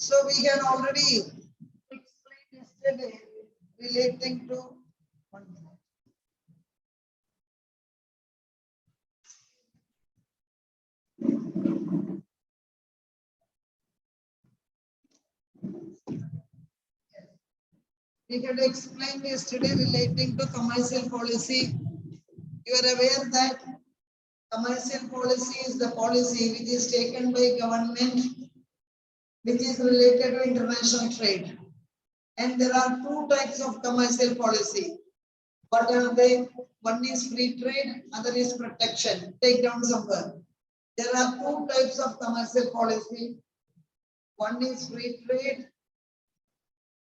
So we had already explained yesterday relating to 1 minute. We had explained yesterday relating to commercial policy. You are aware that commercial policy is the policy which is taken by government which is related to international trade. And there are two types of commercial policy. What are they? One is free trade, other is protection. Take down somewhere. There are two types of commercial policy. One is free trade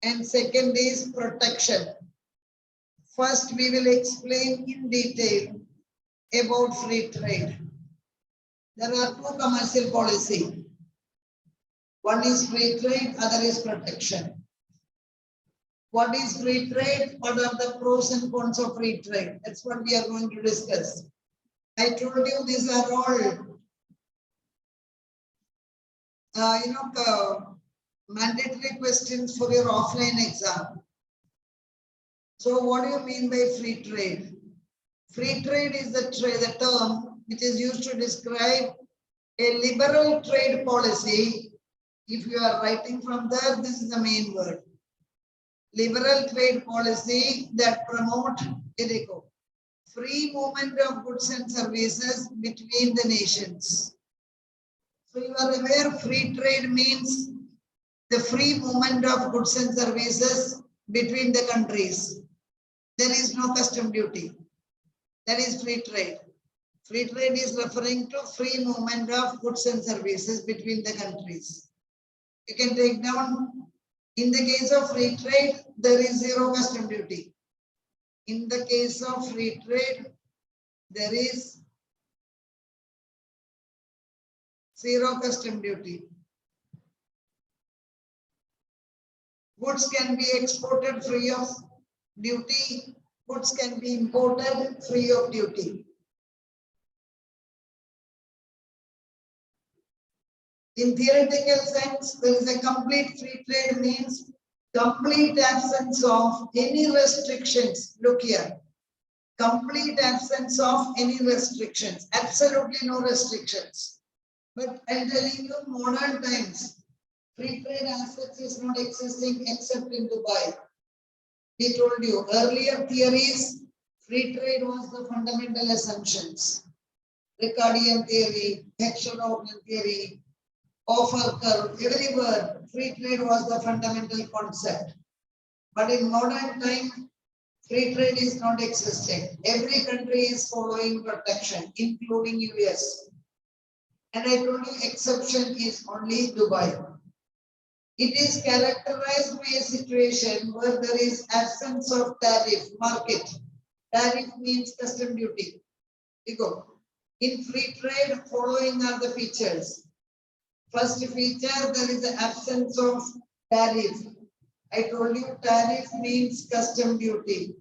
and second is protection. First, we will explain in detail about free trade. There are two commercial policy. One is free trade, other is protection. What is free trade? What are the pros and cons of free trade? That's what we are going to discuss. I told you these are all mandatory questions for your offline exam. So what do you mean by free trade? Free trade is the term which is used to describe a liberal trade policy. If you are writing from there, this is the main word. Liberal trade policy that promote free movement of goods and services between the nations. So you are aware free trade means the free movement of goods and services between the countries. There is no custom duty. That is free trade. Free trade is referring to free movement of goods and services between the countries. You can take down, in the case of free trade, there is zero custom duty. In the case of free trade, there is zero custom duty. Goods can be exported free of duty. Goods can be imported free of duty. In theoretical sense, there is a complete free trade means complete absence of any restrictions. Look here. Complete absence of any restrictions. Absolutely no restrictions. But I'm telling you, modern times, free trade as such is not existing except in Dubai. We told you earlier theories, free trade was the fundamental assumptions. Ricardian theory, Heckscher-Oakland theory, offer curve, every word, free trade was the fundamental concept. But in modern time, free trade is not existing. Every country is following protection, including US. And I told you exception is only Dubai. It is characterized by a situation where there is absence of tariff market. Tariff means custom duty. In free trade, following are the features. First feature, there is the absence of tariff. I told you tariff means custom duty.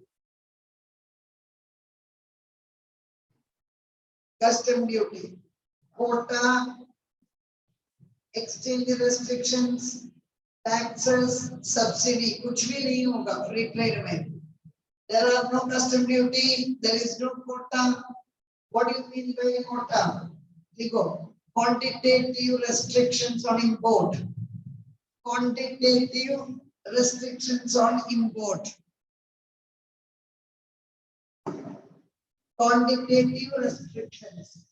Custom duty. Quota, exchange restrictions, taxes, subsidy, कुछ भी नहीं होगा free trade में. There are no custom duty, there is no quota. What do you mean by quota? Quantitative restrictions on import. Quantitative restrictions on import. Quantitative restrictions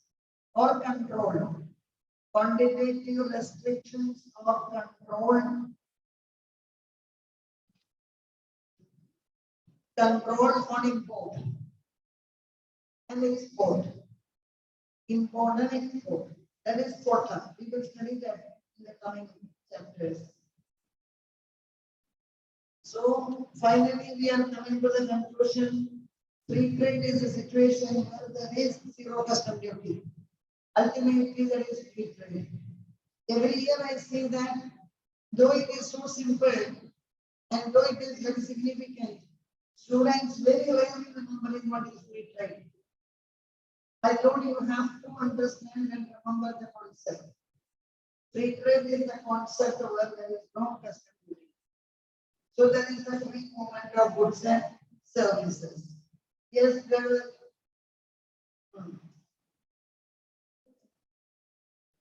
or control. Quantitative restrictions or control. Control on import and export. Import and export. That is quota. We will study that in the coming chapters. So finally we are coming to the conclusion. Free trade is a situation where there is zero custom duty. Ultimately there is free trade. Every year I say that though it is so simple and though it is very significant, students very rarely remember what is free trade. I told you have to understand and remember the concept. Free trade is the concept where there is no custom duty. So there is a free movement of goods and services. Yes, there is.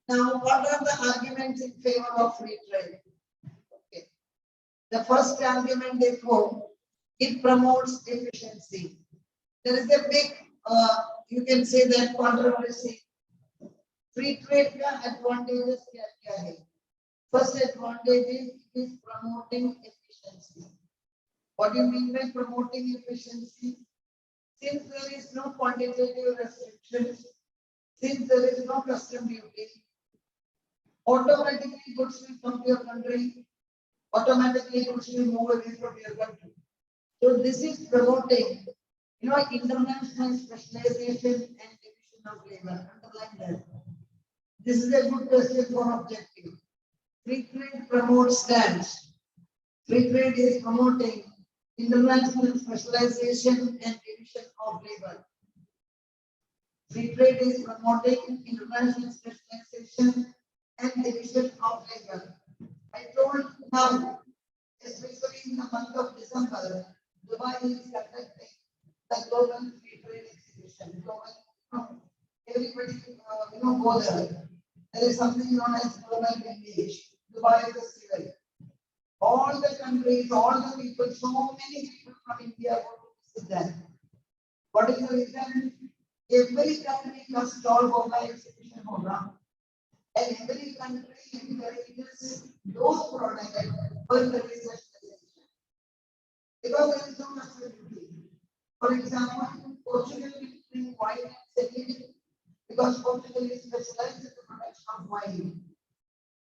Now, what are the arguments in favor of free trade? Okay. The first argument, therefore, it promotes efficiency. There is a big, you can say that controversy. Free trade का advantages क्या है? First advantage is promoting efficiency. What do you mean by promoting efficiency? Since there is no quantitative restrictions, since there is no custom duty, automatically goods will come to your country, automatically goods will move away from your country. So this is promoting, international specialization and division of labor. Underline that. This is a good question for objective. Free trade promotes stands. Free trade is promoting international specialization and division of labor. Free trade is promoting international specialization and division of labor. I told now, especially in the month of December, Dubai is conducting the global free trade exhibition. Global, everybody, go there. There is something known as global engage. Dubai Festival. All the countries, all the people, so many people from India go to visit there. What is the reason? Every country का stall होगा, exhibition होगा, and every country encourages those products for the research because there is no custom duty. For example, Portugal will bring wine and sell it because Portugal is specialized in the production of wine.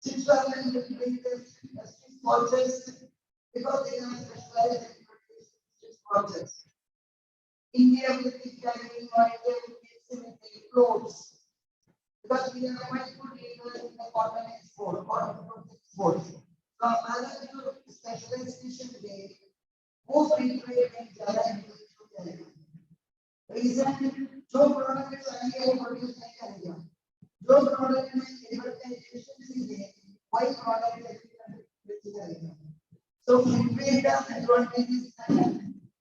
Switzerland will bring the Swiss watches because they are specialized in producing Swiss watches. India will be carrying or India will be clothes because we are quite good leader in the cotton export, cotton exports. So, other specialization today, most free trade and ज़्यादा increase हो जाएगा. Reason जो product चाहिए वो produce नहीं करेगा. जो product में लेबर का एफिशिएंसी है, वही प्रोडक्ट बेच करेगा. So free trade का advantage is that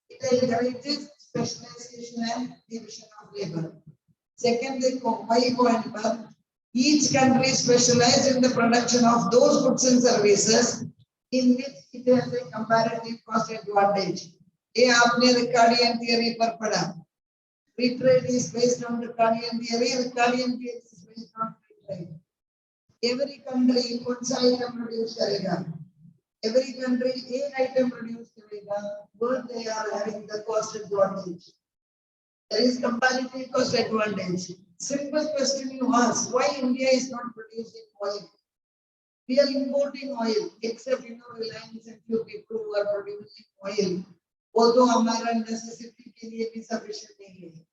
it encourages specialization and division of labor. Second, why point पर each country specializes in the production of those goods and services in which it has a comparative cost advantage. ये आपने Ricardian theory पर पढ़ा. Free trade is based on Ricardian theory. Ricardian theory is based on free trade. Every country कौन सा item produce करेगा? Every country एक item produce करेगा, but they are having the cost advantage. There is comparative cost advantage. Simple question you ask: why India is not producing oil? We are importing oil, except Reliance and few people who are producing oil. Although हमारा necessity के लिए भी sufficient नहीं है.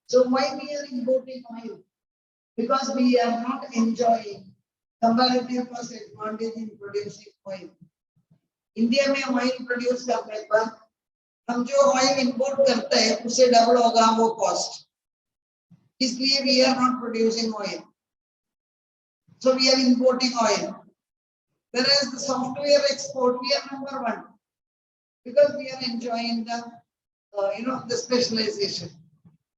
So why we are importing oil? Because we are not enjoying comparative cost advantage in producing oil. India में oil produce करने पर हम जो oil import करते हैं उससे double होगा वो cost. इसलिए we are not producing oil. So we are importing oil. Whereas the software export, we are number one because we are enjoying the, the specialization.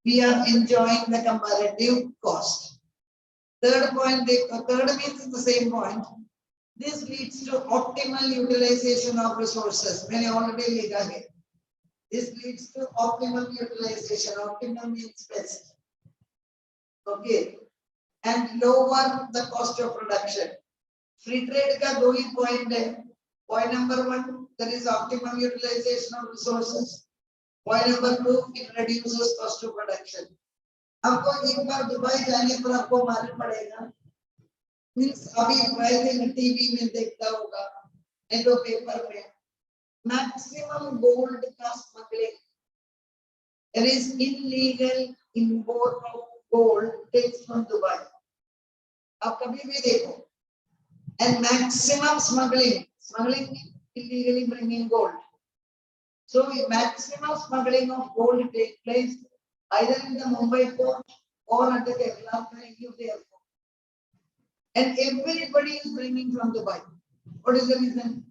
We are enjoying the comparative cost. Third point, third means the same point. This leads to optimal utilization of resources. मैंने already लिखा है. This leads to optimal utilization. Optimal means best. Okay, and lower the cost of production. Free trade का दो ही point है. Point number one, there is optimal utilization of resources. Point number two, it reduces cost of production. आपको एक बार Dubai जाने पर आपको मालूम पड़ेगा. Means अभी वैसे टीवी में देखता होगा, नहीं तो पेपर में. Maximum gold का smuggling. There is illegal import of gold takes from Dubai. आप कभी भी देखो. And maximum smuggling means illegally bringing gold. So maximum smuggling of gold takes place either in the Mumbai port or at the Kerala airport. and everybody is bringing from Dubai. What is the reason?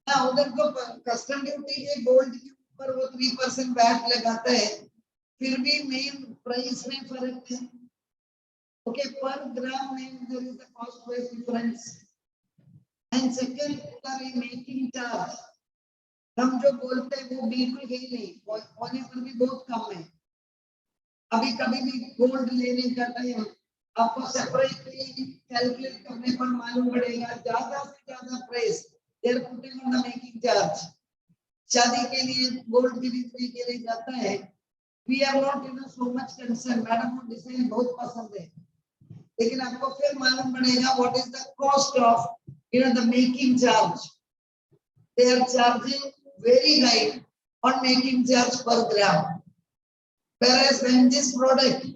Now, उधर तो custom duty है, gold के ऊपर वो 3% VAT लगाता है, फिर भी main price में फर्क है. Okay, per gram में there is a cost price difference. And second, उधर making charge. हम जो बोलते हैं वो बिल्कुल ही नहीं, होने पर भी बहुत कम है. अभी कभी भी गोल्ड लेने का टाइम आपको सेपरेटली कैलकुलेट करने पर मालूम पड़ेगा, ज्यादा से ज्यादा price they're putting on the making charge. शादी के लिए गोल्ड खरीदने के लिए जाता है, we are not so much concern. Madam को डिजाइन बहुत पसंद है, लेकिन आपको फिर मालूम पड़ेगा what is the cost of the making charge. They are charging very high on making charge per gram. Whereas when this product,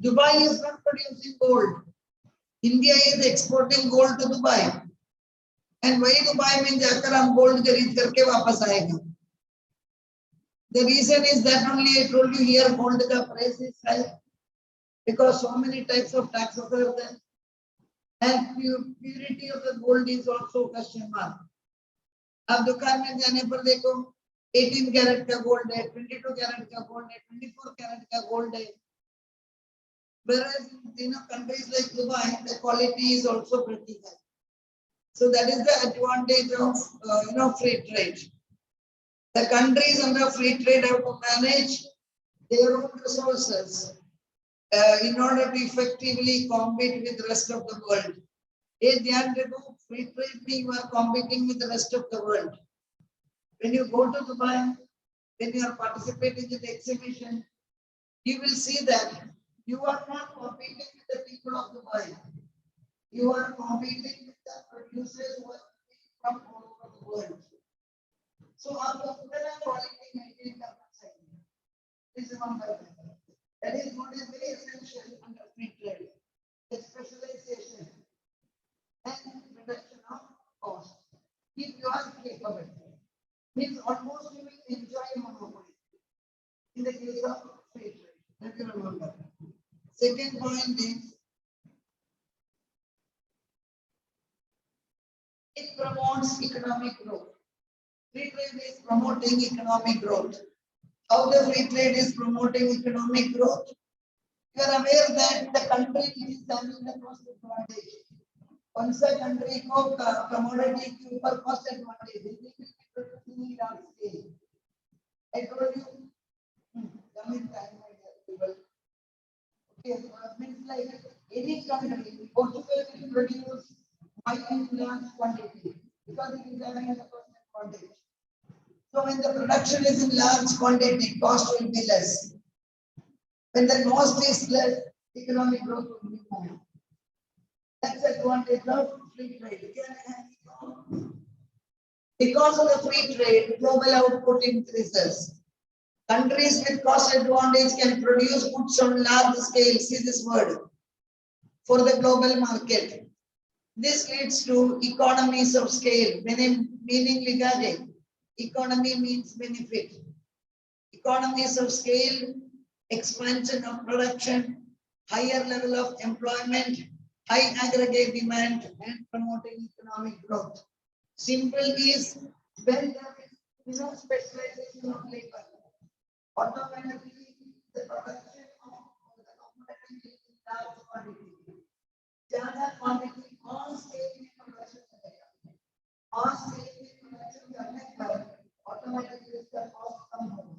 Dubai is not producing gold. India is exporting gold to Dubai. And why Dubai में जाकर हम gold खरीद करके वापस आएगा? The reason is that only I told you here gold का price is high because so many types of taxes are there. And purity of the gold is also question mark. अब दुकान में जाने पर देखो 18 कैरेट का gold है, 22 carat का गोल्ड है, 24 कैरेट का गोल्ड है. Whereas in countries like Dubai, the quality is also pretty high. So that is the advantage of free trade. The countries under free trade have to manage their own resources in order to effectively compete with the rest of the world. Free trade means you are competing with the rest of the world. When you go to Dubai, when you are participating in the exhibition, you will see that you are not competing with the people of Dubai. You are competing with the producers who are from all over the world. So, आपको पूरा quality maintain करना चाहिए. This is one parameter. That is what is very essential under free trade. The specialization and reduction of cost. If you are capable, means almost you will enjoy monopoly in the case of free trade. Let you remember. Second point is it promotes economic growth. Free trade is promoting economic growth. How the free trade is promoting economic growth? You are aware that the country is having the cost advantage. कौन सा country को commodity के ऊपर cost advantage है? I told you. Coming time, my dear people. Okay, means like any country, Portugal will produce wine in large quantity because it is having a cost advantage. So when the production is in large quantity, cost will be less. When the cost is less, economic growth will be more. That's the advantage of free trade. Because of the free trade, global output increases. Countries with cost advantage can produce goods on large scale. See this word for the global market. This leads to economies of scale. Meaning ligade. Economy means benefit. Economies of scale, expansion of production, higher level of employment, high aggregate demand, and promoting economic growth. Simple is when there is specialization of labor, automatically the production of the commodity is in large quantity. Zyada quantity on scale में production करेगा. On scale में production करने पर automatically इसका cost कम होगा.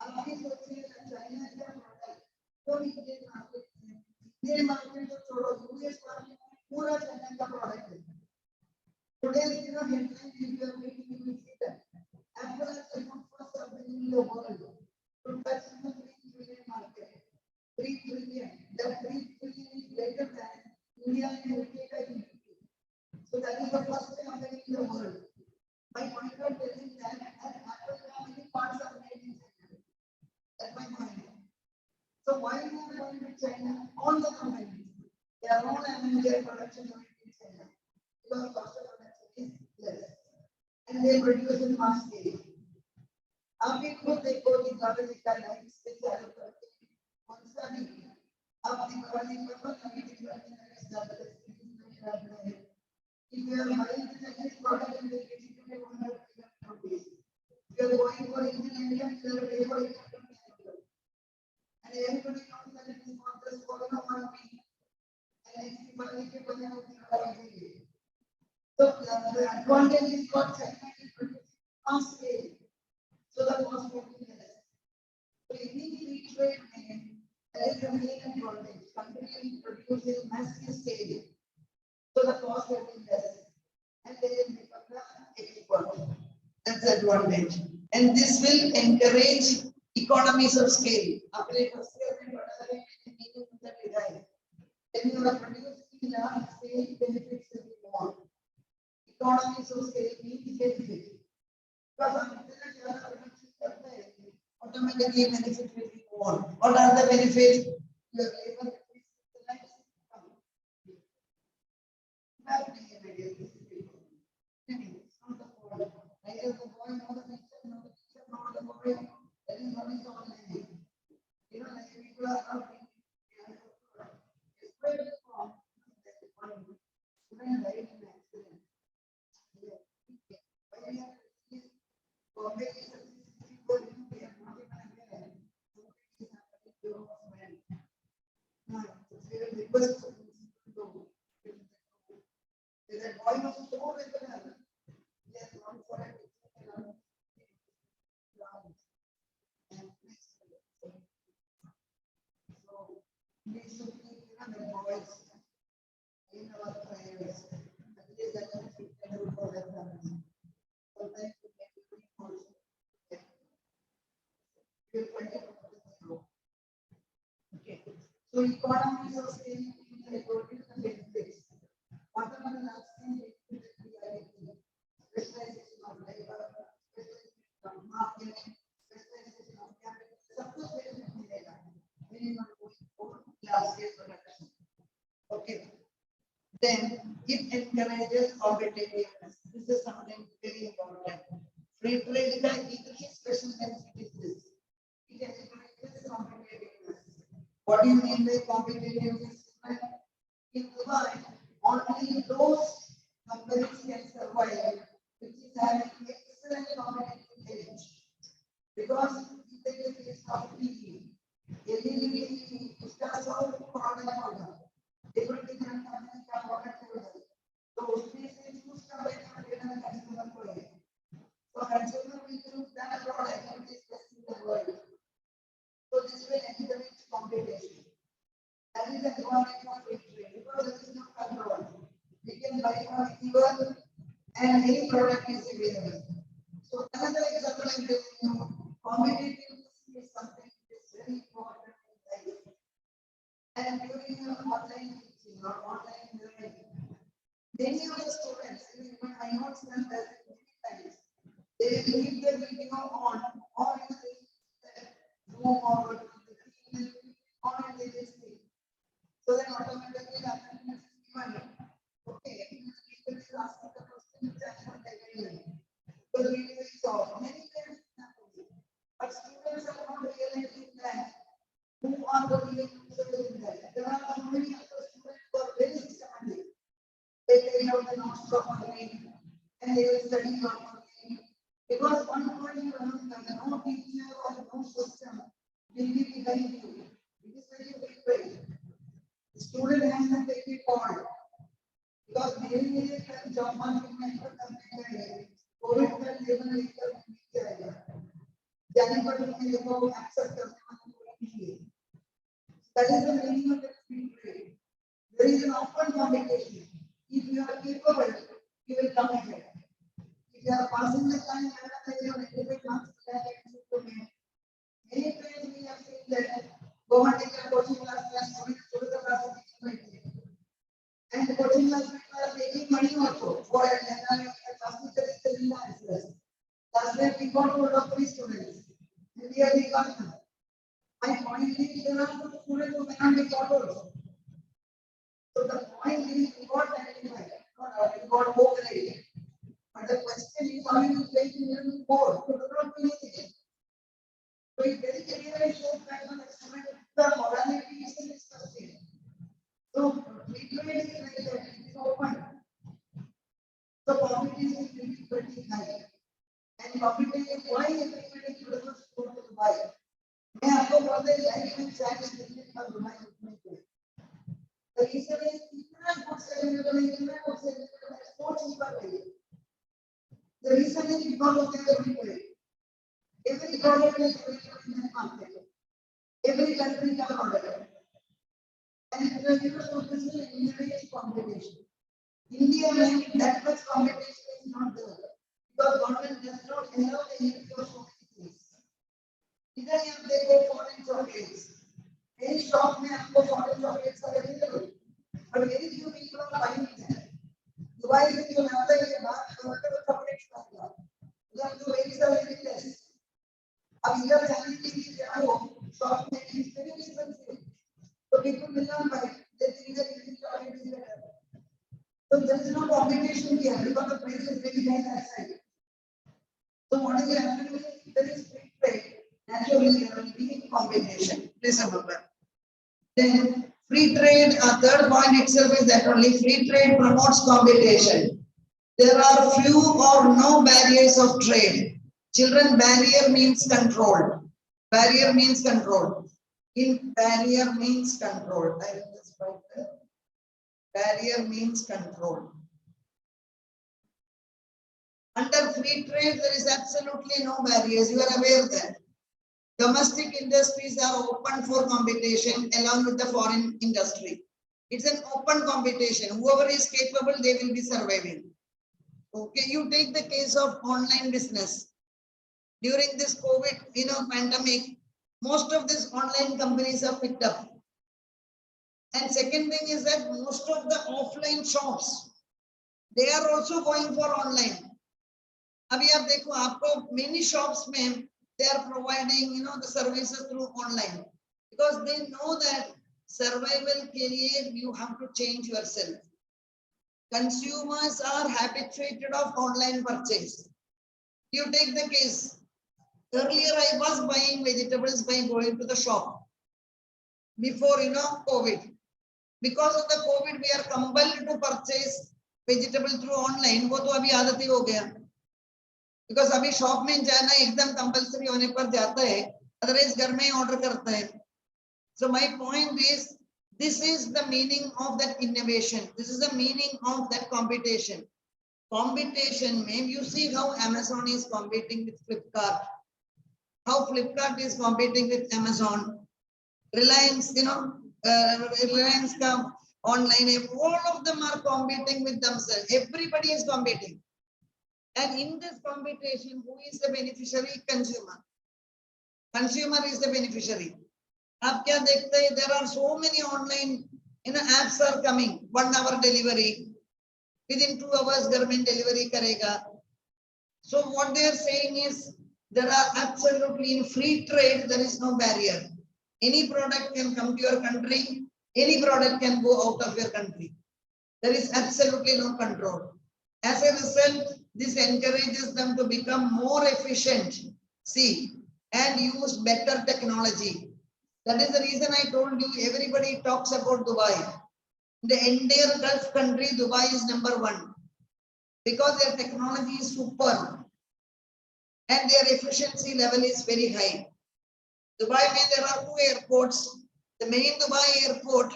अब ये सोचिए चाइना का प्रोडक्ट तो इंडियन मार्केट को छोड़ो यूएस मार्केट में पूरा चाइना का प्रोडक्ट है. Today, headline is we are making you see that Apple has the first company in the world to touch the 3 trillion market. 3 trillion. That 3 trillion is greater than India and UK. So that is the first company in the world. My point of telling that Apple many parts are made in China. That's my point. So why we are going to China? All the companies, their own their production unit in China. Because cost of production is less. And they produce in mass scale. आप भी खुद देखो कि ज्यादा जितना life से चालू करके कौन सा भी आप दिवाली पर मीटिंग करने लगे ज्यादा if you are buying the Chinese product and they get it to 100 rupees. If you are going for Indian, you are pay for it. And everybody knows that it is not just for the 1 week. And if you buy it, you will have it. So the advantage is what China is producing on scale. So the cost will be less. So any free trade there is a main advantage. Country produces massive scale. So the cost will be less. And they will become the export. That's the advantage. And this will encourage economies of scale. When you are producing large scale, benefits will be more. Economies of scale means benefit. Automatically benefit will be more. What are the benefits? Your labor So economies of scale in the total benefits. What are the last thing specialization of labor, specialization of marketing, specialization of capital, सबकुछ benefit मिलेगा. Minimum last year production. Okay. Then it encourages competitiveness. This is something very important. Free trade is special benefit is this. It encourages competitiveness. What do you mean by competitiveness? In Dubai, only those companies can survive which is having excellent competitive edge. Because if there is a case of PE, LED, उसका सब product होगा. Different companies का product होगा. तो उसमें से उसका benefit लेना consumer को है. So consumer will choose that product which is best in the world. So this will encourage competition. That is the advantage of free trade because there is no control. We can buy from anyone and any product is available. So another example I'm giving you, competitiveness is something that is very important in life. And during your online teaching or online learning, many of the students, even my notes done that many times, they will leave the video on or in the room or on and they will see. So then automatically the attendance is given. Okay, people is asking the question which I am not agreeing. So the video is off. Many times it happens. But students are not realizing that who are the real users in that. There are so many other students who are very systematic. They take out the notes properly and they will study properly. Because one point you learn that no teacher or no system will be behind you. It is very difficult. The student has to take it forward. Because many job market में ऐसा करने का Covid का level लेकर नीचे आएगा. जाने पर उन्हें देखो एक्सेस करने वाला कोई नहीं है. That is the meaning of the free trade. There is an open competition. If you are capable, you will come ahead. If you are passing the time, you will get marks to me. Many times we have seen that go and take a coaching class, students to the class and the coaching class people are making money also for it. And class teacher is telling the answers. That's where we got hold of 3 students. And we are the partner. My point is there are some students who cannot be taught also. So the point is we got identified, we got overrated. But the question is how you make it more? So not do anything. So it very clearly shows that the morality is discussing. reason is the reason is because of their free trade. Every product is available in the market. Every country can order. And the this is India's competition. India means that much competition is not there. Because government does not allow the use of so many things. Either if they go foreign chocolates. Any shop may have foreign chocolates are available. But very few people are buying them. Dubai is in another chocolates are very less. अब इधर जाने के लिए क्या हो shop में is very expensive so people will not buy they think that it is already better so there is no competition here because the price is very high that side so what is happening is there is free trade naturally there will be competition please remember then free trade a third point itself is that only free trade promotes competition there are few or no barriers of trade. Children, barrier means control. Barrier means control. In barrier means control. I will just write that. Barrier means control. Under free trade, there is absolutely no barriers. You are aware that domestic industries are open for competition along with the foreign industry. It's an open competition. Whoever is capable, they will be surviving. Okay, you take the case of online business. During this COVID, pandemic, most of these online companies are picked up. And second thing is that most of the offline shops, they are also going for online. Abhi aap dekho, aapko many shops mein, they are providing, the services through online because they know that survival ke liye you have to change yourself. Consumers are habituated of online purchase. You take the case. Earlier, I was buying vegetables by going to the shop before, COVID. Because of the COVID, we are compelled to purchase vegetable through online. वो तो अभी आदत ही हो गया. Because अभी shop में जाना एकदम compulsory होने पर जाता है. Otherwise, घर में ही order करता है. So my point is, this is the meaning of that innovation. This is the meaning of that competition. Competition, maybe you see how Amazon is competing with Flipkart. How Flipkart is competing with Amazon, Reliance, Reliance come online, all of them are competing with themselves. Everybody is competing. And in this competition, who is the beneficiary? Consumer. Consumer is the beneficiary. आप क्या देखते हैं? There are so many online apps are coming. 1 hour delivery. Within 2 hours, government delivery करेगा. So what they are saying is, there are absolutely in free trade, there is no barrier. Any product can come to your country. Any product can go out of your country. There is absolutely no control. As a result, this encourages them to become more efficient, and use better technology. That is the reason I told you, everybody talks about Dubai. The entire Gulf country, Dubai is #1 because their technology is superb. And their efficiency level is very high. Dubai, there are 2 airports. The main Dubai airport,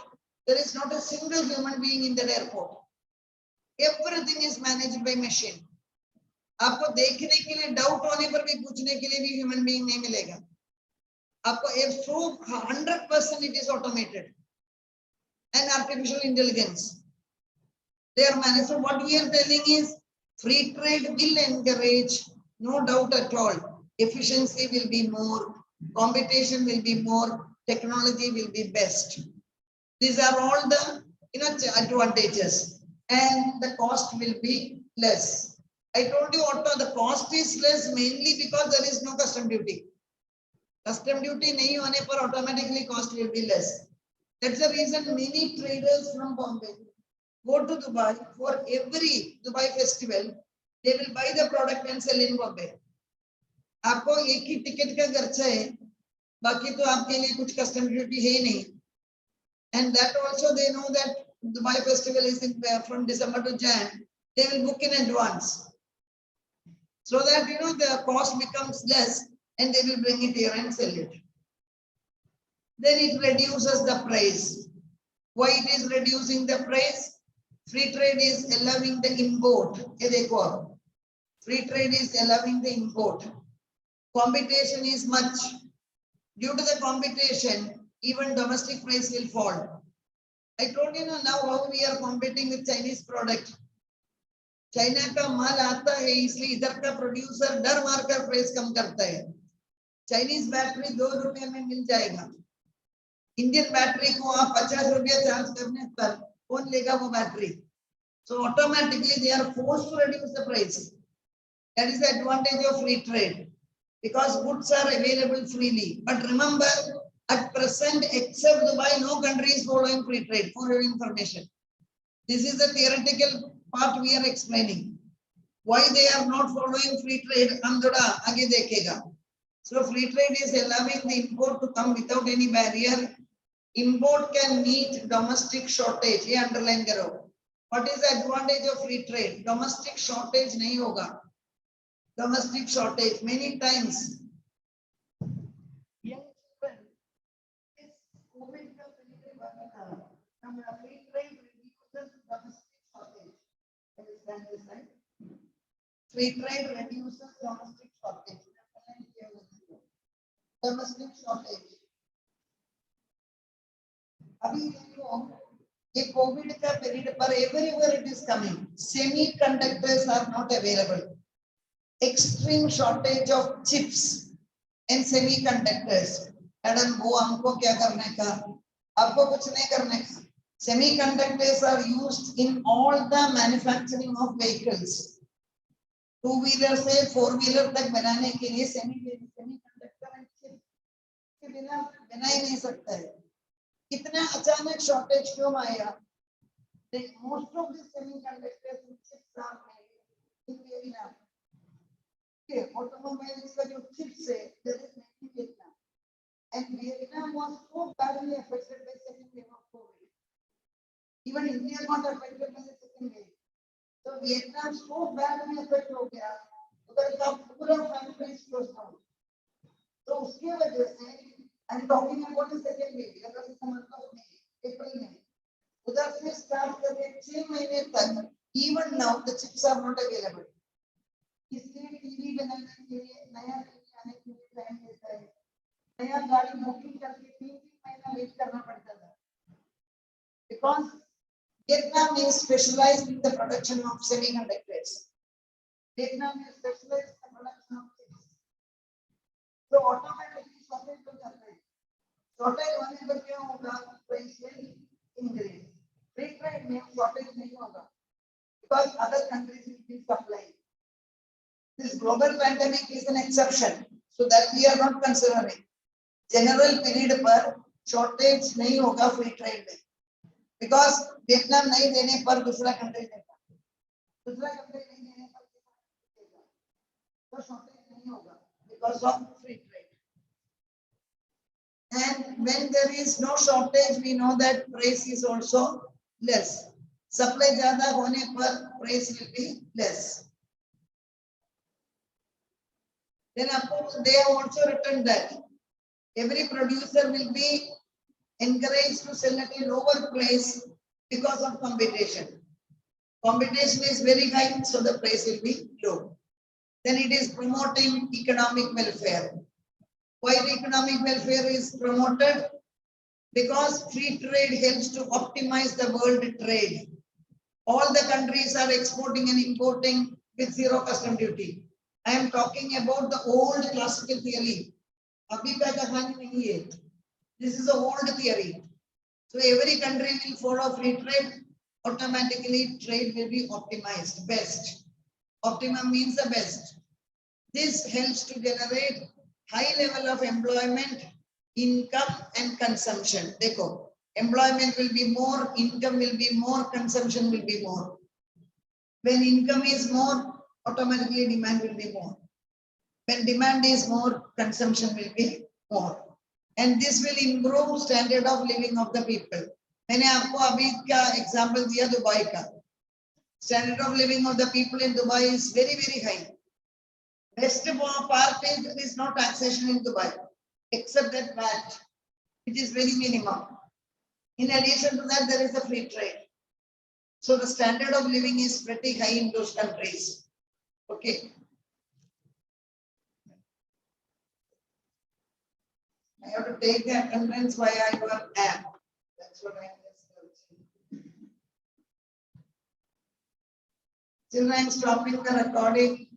there is not a single human being in that airport. Everything is managed by machine. आपको देखने के लिए doubt होने पर भी पूछने के लिए भी human being नहीं मिलेगा. आपको 100% it is automated and artificial intelligence. They are managed. So what we are telling is, free trade will encourage. No doubt at all. Efficiency will be more, competition will be more, technology will be best. These are all the advantages, and the cost will be less. I told you, Otto, the cost is less mainly because there is no custom duty. Custom duty nahi hone par automatically cost will be less. That's the reason many traders from Bombay go to Dubai for every Dubai festival. They will buy the product and sell in Bombay. आपको एक ही ticket का खर्चा है, बाकी तो आपके लिए कुछ कस्टम ड्यूटी है ही नहीं. And that also they know that Dubai festival is from December to Jan. They will book in advance, so that the cost becomes less, and they will bring it here and sell it. Then it reduces the price. Why it is reducing the price? Free trade is allowing the import. ये देखो आप. Free trade is allowing the import. Competition is much. Due to the competition, even domestic price will fall. I told you now how we are competing with Chinese product. China का माल आता है इसलिए इधर का producer डर मारकर price कम करता है. चाइनीज बैटरी 2 रुपए में मिल जाएगा. इंडियन बैटरी को आप 50 रुपया चार्ज करने पर कौन लेगा वो battery? So automatically they are forced to reduce the price. That is the advantage of free trade because goods are available freely. But remember, at present, except Dubai, no country is following free trade. For your information, this is the theoretical part we are explaining. Why they are not following free trade? हम थोड़ा आगे देखेगा. So free trade is allowing the import to come without any barrier. Import can meet domestic shortage. ये underline करो. What is the advantage of free trade? Domestic shortage नहीं होगा. Domestic shortage many times. Young children, this COVID का free trade reduces domestic shortage. Understand this, right? Free trade reduces domestic shortage. Domestic shortage. अभी देखो ये Covid का period पर everywhere it is coming. Semiconductors are not available. Extreme shortage of chips and semiconductors. Madam वो हमको क्या करने का? आपको कुछ नहीं करने का. Semiconductors are used in all the manufacturing of vehicles. 2-wheeler से 4-wheeler तक बनाने के लिए semiconductor and chip के बिना बना ही नहीं सकता है. इतना अचानक शॉर्टेज क्यों आया? Most of the semiconductors and chips are made in Vietnam. Okay, automobiles का जो chips है, that is made in Vietnam. And Vietnam was so badly affected by second wave of COVID. Even India got affected by the second wave. So Vietnam so badly affected हो गया, उधर का पूरा factories closed down. तो उसकी वजह से I'm talking about the second wave. अगर इस month of May, April में, उधर से start करके 6 महीने तक, even now the chips are not available. इसलिए टीवी बनाने के लिए नया टीवी आने के लिए टाइम लेता है. नया गाड़ी बुकिंग करके 3 महीना वेट करना पड़ता था. Because Vietnam is specialized in the production of semiconductors. Vietnam is specialized in the production of chips. So automatically shortage हो जाता है. Shortage होने पर क्या होगा? Price will increase. Free trade में shortage नहीं होगा because other countries will be supplying. This global pandemic is an exception, so that we are not considering. General period पर shortage नहीं होगा free trade में because Vietnam नहीं देने पर दूसरा country देगा. दूसरा country नहीं देने पर देगा. तो shortage नहीं होगा because of free trade. And when there is no shortage, we know that price is also less. Supply ज़्यादा होने पर price will be less. Then they have also written that every producer will be encouraged to sell at a lower price because of competition. Competition is very high, so the price will be low. Then it is promoting economic welfare. Why the economic welfare is promoted? Because free trade helps to optimize the world trade. All the countries are exporting and importing with zero custom duty. I am talking about the old classical theory. Abhi ka kahani nahi hai. This is a old theory. So every country will follow free trade. Automatically trade will be optimized. Best. Optimum means the best. This helps to generate high level of employment, income and consumption. Dekho, employment will be more, income will be more, consumption will be more. When income is more, automatically demand will be more. When demand is more, consumption will be more. And this will improve standard of living of the people. मैंने आपको अभी का example दिया Dubai का. Standard of living of the people in Dubai is very, very high. Best part is there is no taxation in Dubai, except that VAT, which is very minimum. In addition to that, there is a free trade. So the standard of living is pretty high in those countries. Okay. I have to take the attendance via your app. That's what I'm just searching. Still I'm stopping the recording.